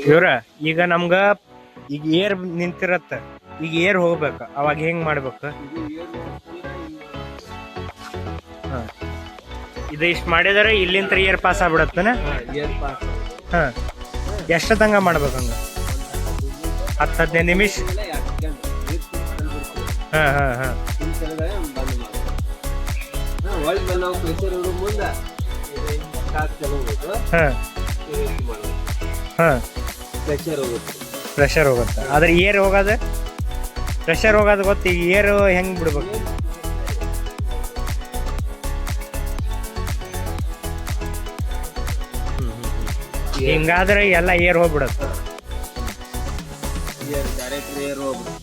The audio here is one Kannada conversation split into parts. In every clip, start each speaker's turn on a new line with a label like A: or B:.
A: ಇವ್ರ ಈಗ ನಮ್ಗ ಈಗ ಏರ್ ನಿಂತಿರತ್ತ, ಈಗ ಏರ್ ಹೋಗ್ಬೇಕ, ಅವಾಗ ಹೆಂಗ್ ಮಾಡ್ಬೇಕು? ಇದು ಇಷ್ಟು ಮಾಡಿದರೆ ಇಲ್ಲಿಂದ ಏರ್ ಪಾಸ್ ಆಗ್ಬಿಡತ್ತನ? ಹಾ, ಎಷ್ಟೊತ್ತಂಗ ಮಾಡ್ಬೇಕು ಹಂಗ? 10-15 ನಿಮಿಷ. ಹಾ ಹಾ ಹಾ ಪ್ರೆಷರ್ ಹೋಗುತ್ತೆ. ಆದ್ರೆ ಏರ್ ಹೋಗೋದು, ಪ್ರೆಷರ್ ಹೋಗೋದು ಗೊತ್ತು. ಈಗ ಏರ್ ಹೆಂಗ್ ಬಿಡ್ಬೇಕು? ಹಿಂಗಾದ್ರೆ ಎಲ್ಲ ಏರ್ ಹೋಗ್ಬಿಡತ್ತೆ.
B: ಏರ್ ಹೋಗ್ಬಿಡುತ್ತೆ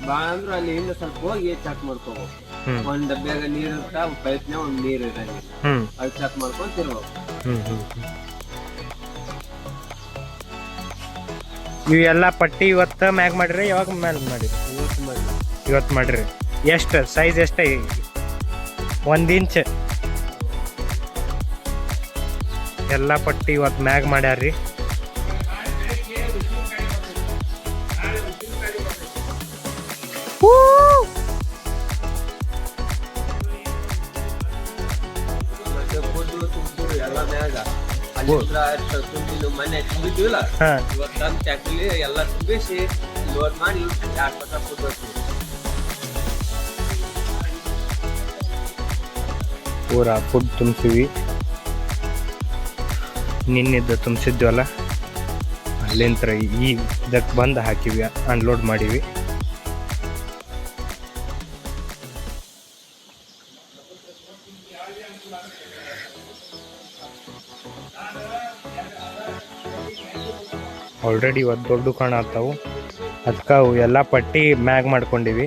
B: ಭಾಳ ಅಂದ್ರೆ ಅಲ್ಲಿ ಹಿಂದೆ ಸ್ವಲ್ಪ ಹೋಗಿ ಚೆಕ್ ಮಾಡ್ಕೋಬೇಕು. ಒಂದ್ ಡಬ್ಬ್ಯಾಗ ನೀರ್ ಇರ್ತಾವ, ಪೈಪ್ನ ಒಂದ್ ನೀರ್ ಇರಂಗಿಲ್ಲ, ಅಲ್ಲಿ ಚೆಕ್ ಮಾಡ್ಕೊಂಡ್ ತಿರ್ಬೇಕು.
A: ಇವೆಲ್ಲ ಪಟ್ಟಿ ಇವತ್ತ ಮ್ಯಾಗ್ ಮಾಡಿರಿ? ಯಾವಾಗ ಮ್ಯಾಗ್ ಮಾಡಿರಿ? ಇವತ್ತು ಮಾಡಿರಿ. ಎಷ್ಟು ಸೈಜ್? ಎಷ್ಟ? 1 ಇಂಚ್ ಎಲ್ಲ ಪಟ್ಟಿ ಇವತ್ತು ಮ್ಯಾಗ್ ಮಾಡ್ಯಾರ್ರಿ.
B: ಎಲ್ಲ ಮ್ಯಾಗ ಮನೆ ತುಂಬಿದ್ವಿಲ್ಲ, ಇವತ್ತು ಟ್ಯಾಕ್ಟ್ರಿ ಎಲ್ಲ ತುಂಬಿಸಿ ಲೋಡ್ ಮಾಡಿ 2 ಪಟ ಫುಡ್
A: ಪೂರಾ ಫುಡ್ ತುಂಬಿಸಿವಿ. ನಿನ್ನಿದ್ದು ತುಂಬಿಸಿದ್ವಲ್ಲ, ಅಲ್ಲಿಂದ ಈ ಇದಕ್ಕೆ ಬಂದು ಹಾಕಿವಿ, ಅನ್ಲೋಡ್ ಮಾಡಿವಿ. ಆಲ್ರೆಡಿ ಇವತ್ತು ದೊಡ್ಡ ಕಾಣತ್ತಾವು, ಅದಕ್ಕೆ ಅವು ಎಲ್ಲ ಪಟ್ಟಿ ಮ್ಯಾಗ್ ಮಾಡ್ಕೊಂಡಿವಿ.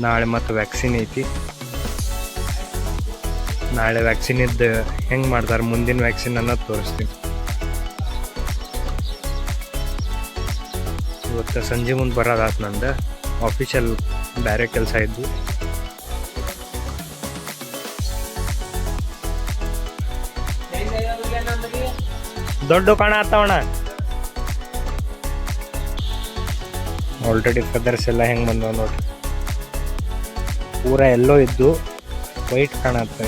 A: ನಾಳೆ ಮತ್ತು ವ್ಯಾಕ್ಸಿನ್ ಐತಿ. ನಾಳೆ ವ್ಯಾಕ್ಸಿನ್ ಇದ್ದು ಹೆಂಗೆ ಮಾಡ್ತಾರೆ, ಮುಂದಿನ ವ್ಯಾಕ್ಸಿನ್ ಅನ್ನೋದು ತೋರಿಸ್ತೀನಿ. ಇವತ್ತು ಸಂಜೆ ಮುಂದೆ ಬರೋದಾತು ನಂದು. ಆಫೀಷಿಯಲ್ ಬೇರೆ ಕೆಲಸ ಇದ್ದು. ದೊಡ್ಡ ಕಾಣ ಆತವಣ. ಆಲ್ರೆಡಿ ಫೆದರ್ಸ್ ಎಲ್ಲ ಹೆಂಗೆ ಬಂದವ ನೋಡ್ರಿ. ಪೂರ ಎಲ್ಲೋ ಇದ್ದು ವೈಟ್ ಕಾಣತ್ತ.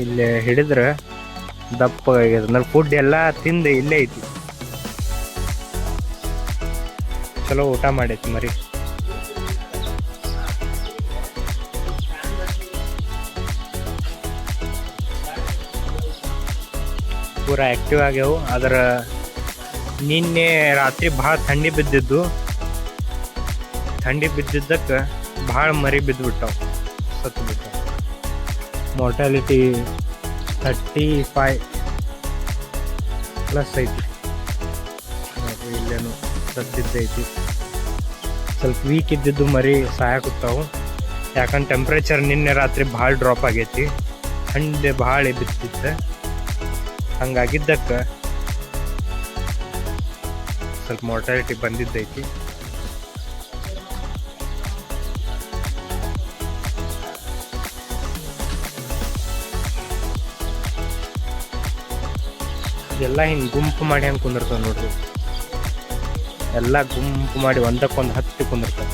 A: ಇಲ್ಲಿ ಹಿಡಿದ್ರೆ ದಪ್ಪ ಆಗ್ಯದ. ಅಂದ್ರೆ ಫುಡ್ ಎಲ್ಲ ತಿಂದು ಇಲ್ಲೇ ಐತಿ. ಚಲೋ ಊಟ ಮಾಡೈತಿ ಮರಿ. ಪೂರ ಆ್ಯಕ್ಟಿವ್ ಆಗ್ಯಾವು. ಅದರ ನಿನ್ನೆ ರಾತ್ರಿ ಭಾಳ ಥಂಡಿ ಬಿದ್ದಿದ್ದು. ಥಂಡಿ ಬಿದ್ದಿದ್ದಕ್ಕೆ ಭಾಳ ಮರಿ ಬಿದ್ದುಬಿಟ್ಟಾವ, ಸತ್ತು ಬಿಟ್ಟಾವ. ಮಾರ್ಟಾಲಿಟಿ 35+ ಐತಿ. ಇಲ್ಲೇನು ಸತ್ತಿದ್ದೈತಿ. ಸ್ವಲ್ಪ ವೀಕ್ ಇದ್ದಿದ್ದು ಮರಿ ಸಾಯಾಕುತ್ತಾವು. ಯಾಕಂದ್ರೆ ಟೆಂಪ್ರೇಚರ್ ನಿನ್ನೆ ರಾತ್ರಿ ಭಾಳ ಡ್ರಾಪ್ ಆಗೈತಿ, ಥಂಡಿ ಭಾಳ ಬಿದ್ದಿತ್ತು. ಹಂಗಾಗಿದ್ದಕ್ಕೆ ಸ್ವಲ್ಪ ಮಾರ್ಟಾಲಿಟಿ ಬಂದಿದ್ದೈತಿ. ಎಲ್ಲ ಹಿಂಗೆ ಗುಂಪು ಮಾಡಿ ಹಂಗೆ ಕುಂದಿರ್ತಾವೆ ನೋಡ್ರಿ. ಎಲ್ಲ ಗುಂಪು ಮಾಡಿ ಒಂದಕ್ಕೊಂದು ಹತ್ತಿ ಕುಂದಿರ್ತಾವೆ.